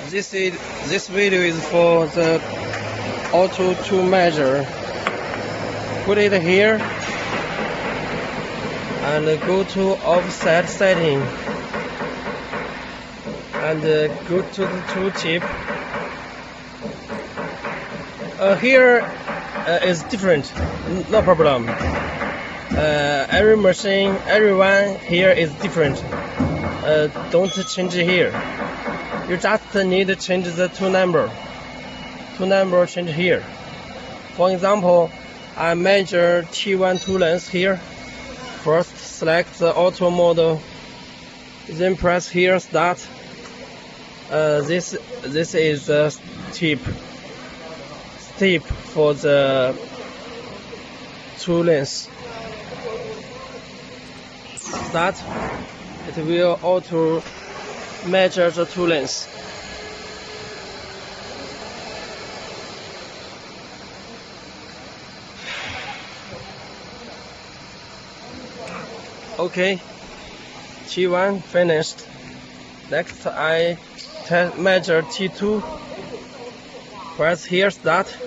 This video is for the auto to measure. Put it here and go to offset setting and go to the tooltip. Here is different, no problem. Every machine, everyone here is different. Don't change here. You just need to change the two number. Two number change here. For example, I measure T1 tool length here. First, select the auto model. Then press here start. This is the step for the tool length. Start. It will auto measure the tool length. Okay, T1 finished. Next I measure T2. Press here start.